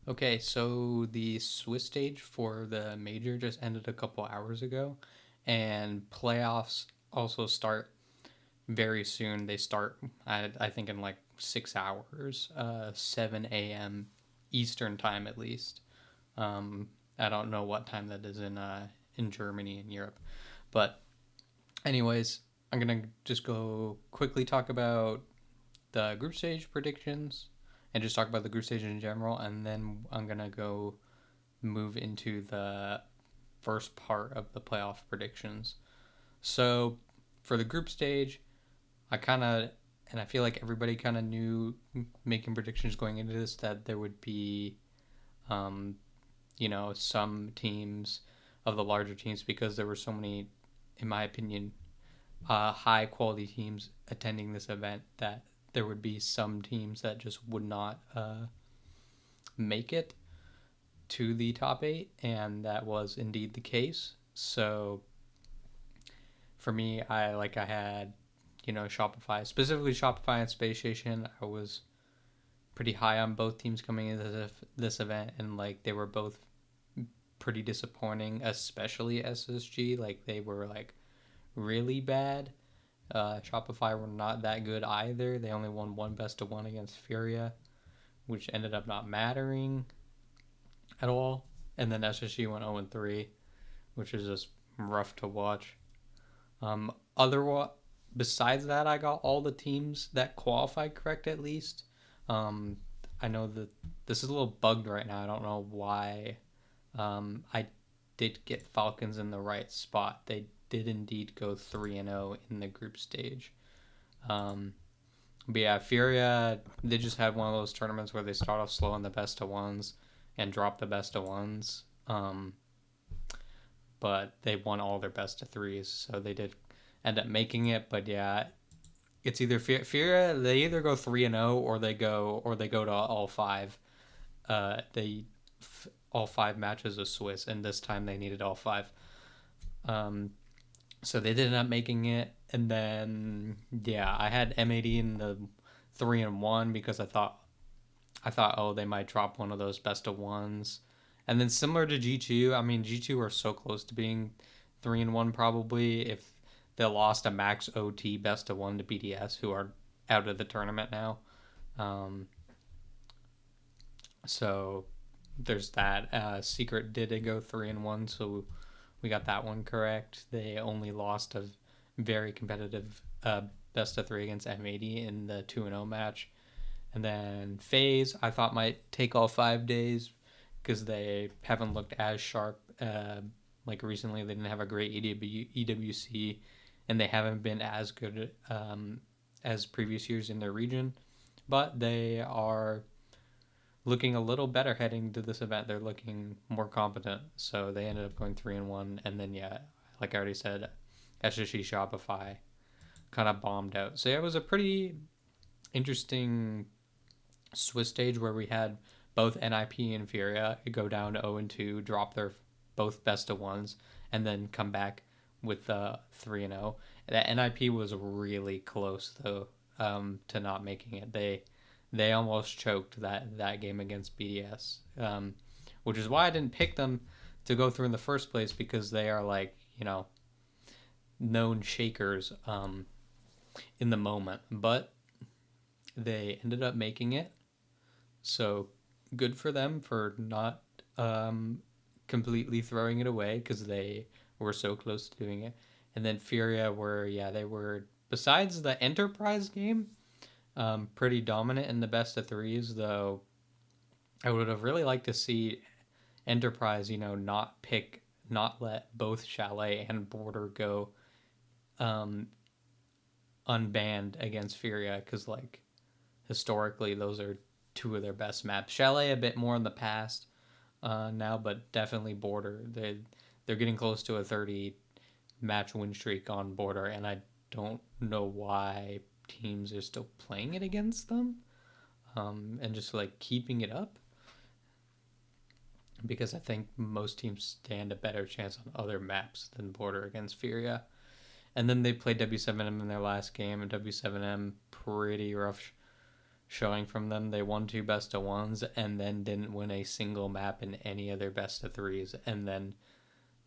Okay, so the Swiss stage for the major just ended a couple hours ago, and playoffs also start very soon. They start, I think, in like 6 hours, 7 a.m. Eastern time at least. Um, I don't know what time that is in Germany and Europe, but anyways, I'm gonna just go quickly talk about the group stage predictions and just talk about the group stage in general, and then I'm gonna go move into the first part of the playoff predictions. So for the group stage, I kind of and I feel like everybody kind of knew making predictions going into this that there would be, um, some teams of the larger teams because there were so many, in my opinion, high quality teams attending this event that there would be some teams that just would not make it to the top eight, and that was indeed the case. So for me, I had Shopify, specifically Shopify and Space Station. I was pretty high on both teams coming into this event, and like they were both pretty disappointing, especially SSG. Like they were like really bad. Shopify were not that good either. They only won one best of one against Furia, which ended up not mattering at all. And then SSG went 0-3, which is just rough to watch. Otherwise, besides that, I got all the teams that qualified correct at least. Um, I know that this is a little bugged right now. I don't know why. I did get Falcons in the right spot. They did indeed go 3-0 in the group stage. Um, but yeah, Furia, they just had one of those tournaments where they start off slow in the best of ones and drop the best of ones. But they won all their best of threes, so they did end up making it. But yeah, it's either Furia, they either go 3-0 or they go to all five. They all five matches of Swiss, and this time they needed all five. Um, so they did end up making it, and then yeah, I had M80 in the 3-1 because I thought oh they might drop one of those best of ones, and then similar to G2, I mean G2 are so close to being 3-1 probably if they lost a max OT best of one to BDS who are out of the tournament now. Um, so there's that. Secret did go 3-1, so we got that one correct. They only lost a very competitive best of three against M80 in the 2-0 match. And then FaZe, I thought might take all 5 days because they haven't looked as sharp. Like recently, they didn't have a great EWC, and they haven't been as good as previous years in their region. But they are looking a little better heading to this event. They're looking more competent, so they ended up going 3-1. And then yeah, like I already said, SSG Shopify kind of bombed out. So yeah, it was a pretty interesting Swiss stage where we had both NIP and Furia go down to 0-2, drop their both best of ones, and then come back with 3-0. That NIP was really close though, to not making it. They almost choked that game against BDS, which is why I didn't pick them to go through in the first place because they are like known shakers in the moment, but they ended up making it. So good for them for not completely throwing it away because they were so close to doing it. And then Furia were, yeah, they were, besides the Enterprise game, pretty dominant in the best of threes, though I would have really liked to see Enterprise, not let both Chalet and Border go um, unbanned against Furia because, like, historically, those are two of their best maps. Chalet a bit more in the past now, but definitely Border. They're getting close to a 30 match win streak on Border, and I don't know why teams are still playing it against them and just like keeping it up because I think most teams stand a better chance on other maps than Border against Furia. And then they played W7M in their last game, and W7M pretty rough showing from them. They won 2 best-of-1s and then didn't win a single map in any of their best-of-3s, and then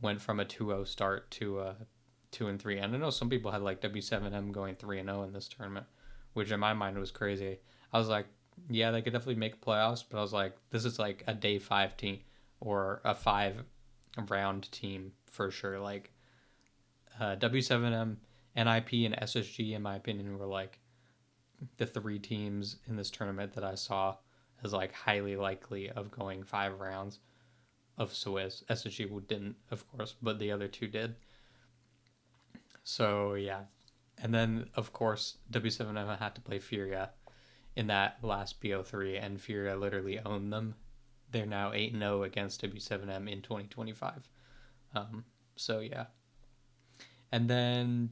went from a 2-0 start to a 2-3. And I know some people had like W7M going 3-0 in this tournament, which in my mind was crazy. I was like, yeah, they could definitely make playoffs, but I was like, this is like a day 5 team or a 5 round team for sure. Like W7M, NIP, and SSG, in my opinion, were like the 3 teams in this tournament that I saw as like highly likely of going 5 rounds of Swiss. SSG didn't, of course, but the other 2 did. So yeah, and then of course W7M had to play Furia in that last BO3, and Furia literally owned them. They're now 8-0 against W7M in 2025. So yeah, and then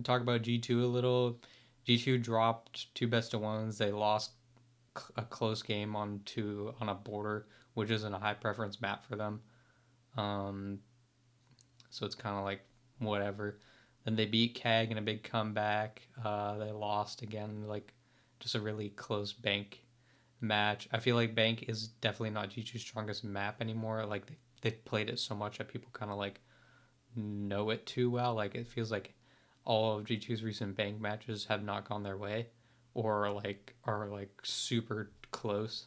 talk about G2 a little. G2 dropped 2 best-of-1s. They lost a close game on a border, which isn't a high preference map for them. So it's kind of like whatever. Then they beat CAG in a big comeback. They lost again, like just a really close Bank match. I feel like Bank is definitely not G2's strongest map anymore. Like they've played it so much that people kind of like know it too well. Like it feels like all of G2's recent Bank matches have not gone their way, or like are like super close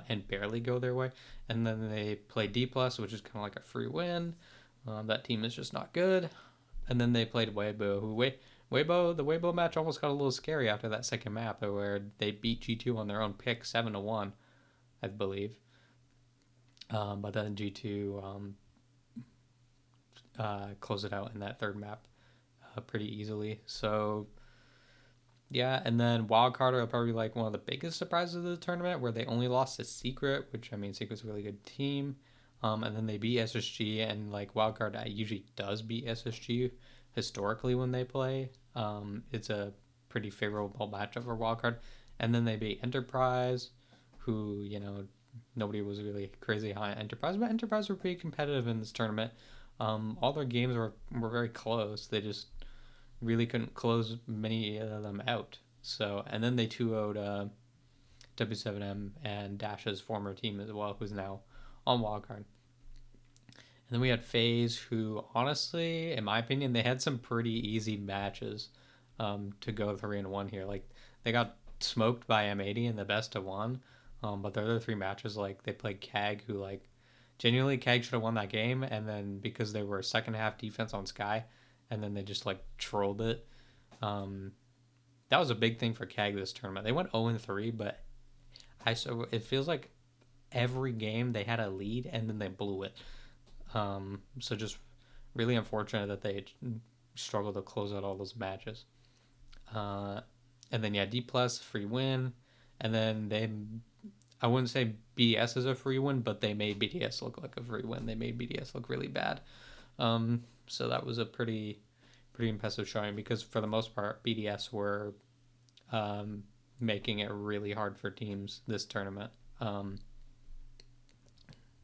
and barely go their way. And then they play D plus, which is kind of like a free win. That team is just not good. And then they played Weibo, the Weibo match almost got a little scary after that second map where they beat G2 on their own pick 7-1, I believe. But then G2 closed it out in that third map pretty easily. So yeah, and then Wildcard are probably like one of the biggest surprises of the tournament, where they only lost to Secret, which I mean Secret's a really good team. And then they beat SSG, and like Wildcard usually does beat SSG historically when they play. It's a pretty favorable matchup for Wildcard. And then they beat Enterprise, who, nobody was really crazy high on Enterprise, but Enterprise were pretty competitive in this tournament. All their games were very close. They just really couldn't close many of them out. So, and then they 2-0'd W7M and Dash's former team as well, who's now on Wildcard. And then we had FaZe, who honestly, in my opinion, they had some pretty easy matches to go 3-1 here. Like they got smoked by M80 in the best-of-1, but their other 3 matches, like they played CAG, who like genuinely CAG should have won that game, and then because they were second half defense on Sky, and then they just like trolled it. That was a big thing for CAG this tournament. They went 0-3, but so it feels like every game they had a lead and then they blew it. So just really unfortunate that they struggled to close out all those matches. And then yeah, D plus free win, and then I wouldn't say BDS is a free win, but they made BDS look like a free win. They made BDS look really bad. So that was a pretty impressive showing, because for the most part BDS were making it really hard for teams this tournament.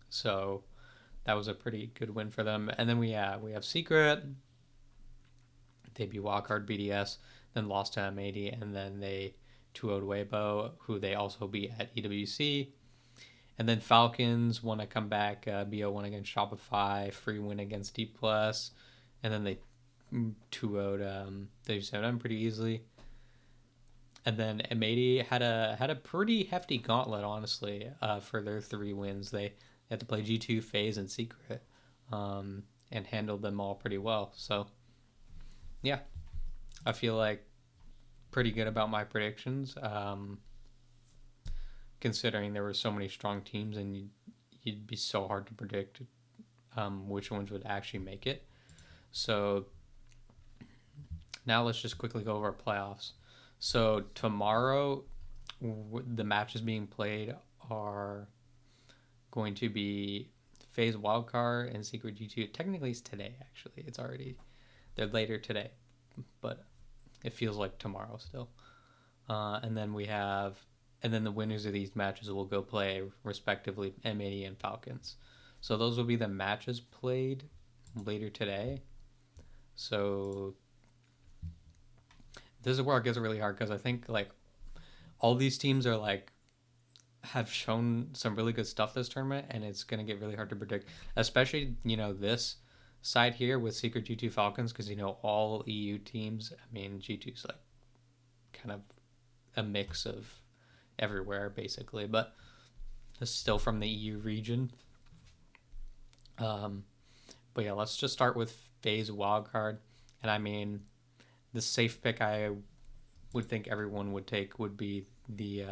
So that was a pretty good win for them. And then we have Secret. They beat Wildcard, BDS, then lost to M80, and then they 2-0'd Weibo, who they also beat at EWC. And then Falcons won a comeback BO1 against Shopify, free win against D+, and then they 2-0'd W7M pretty easily. And then M80 had a pretty hefty gauntlet, honestly, for their 3 wins. They had to play G2, FaZe, and Secret, and handled them all pretty well. So, yeah, I feel like pretty good about my predictions, considering there were so many strong teams, and you'd be so hard to predict which ones would actually make it. So now let's just quickly go over our playoffs. So tomorrow, the matches being played are going to be FaZe Wildcard and Secret G2. Technically, it's today, actually. They're later today, but it feels like tomorrow still. And then the winners of these matches will go play, respectively, M80 and Falcons. So those will be the matches played later today. So this is where it gets really hard, because I think like all these teams are like have shown some really good stuff this tournament, and it's gonna get really hard to predict, especially this side here with Secret G2 Falcons, because all EU teams. I mean, G2's like kind of a mix of everywhere basically, but it's still from the EU region. But yeah, let's just start with FaZe wildcard. And I mean, the safe pick I would think everyone would take would be the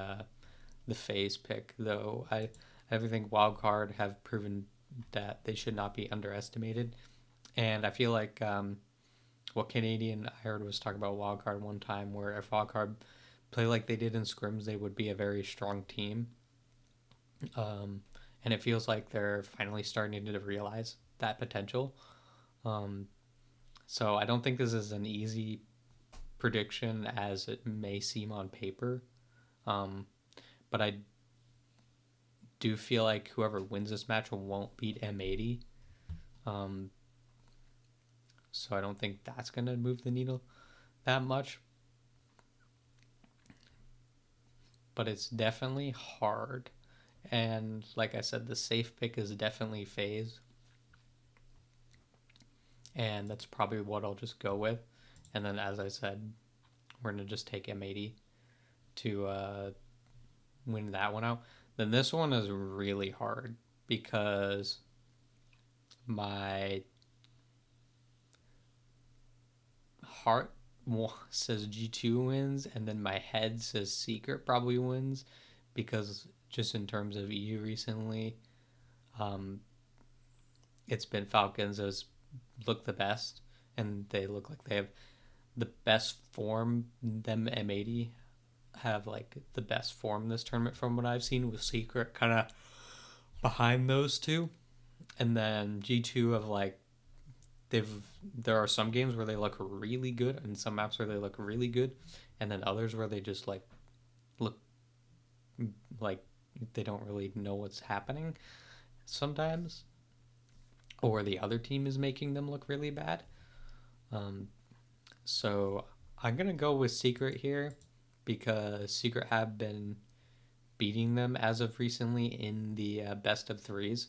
FaZe pick, though I think wildcard have proven that they should not be underestimated. And I feel like what Canadian I heard was talking about wildcard one time, where if wildcard play like they did in scrims, they would be a very strong team. And it feels like they're finally starting to realize that potential. Um, so I don't think this is an easy prediction as it may seem on paper. Um, but I do feel like whoever wins this match won't beat M80. Um, so I don't think that's going to move the needle that much. But it's definitely hard. And like I said, the safe pick is definitely FaZe. And that's probably what I'll just go with. And then, as I said, we're going to just take M80 to win that one out. Then this one is really hard because my heart says G2 wins, and then my head says Secret probably wins, because just in terms of EU recently, it's been Falcons has looked the best, and they look like they have the best form. Them M80 have like the best form this tournament from what I've seen, with Secret kind of behind those two. And then G2 have like there are some games where they look really good and some maps where they look really good, and then others where they just like look like they don't really know what's happening sometimes, or the other team is making them look really bad. So I'm gonna go with Secret here, because Secret have been beating them as of recently in the best of threes.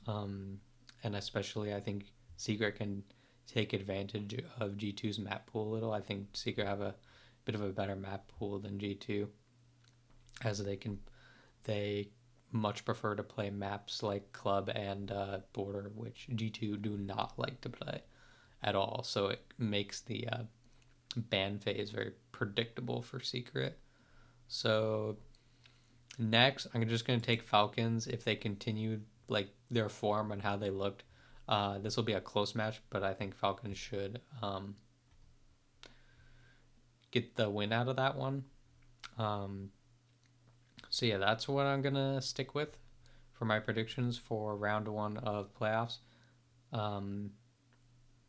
And especially I think Secret can take advantage of G2's map pool a little. I think Secret have a bit of a better map pool than G2, as they much prefer to play maps like Club and Border, which G2 do not like to play at all. So it makes the ban phase very predictable for Secret. So next, I'm just going to take Falcons if they continue like their form and how they looked. This will be a close match, but I think Falcons should get the win out of that one. So yeah, that's what I'm gonna stick with for my predictions for round one of playoffs.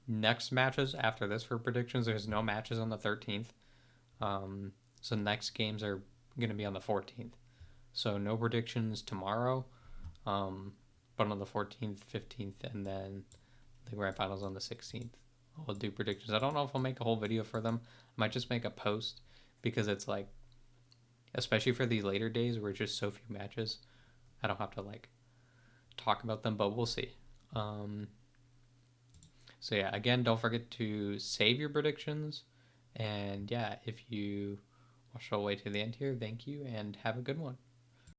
Next matches after this for predictions, there's no matches on the 13th. So next games are gonna be on the 14th. So no predictions tomorrow, but on the 14th, 15th, and then the grand finals on the 16th. I'll do predictions. I don't know if I'll make a whole video for them. I might just make a post, because it's like, especially for these later days where it's just so few matches, I don't have to like talk about them, but we'll see. So yeah, again, don't forget to save your predictions. And yeah, if you watched all the way to the end here, thank you and have a good one.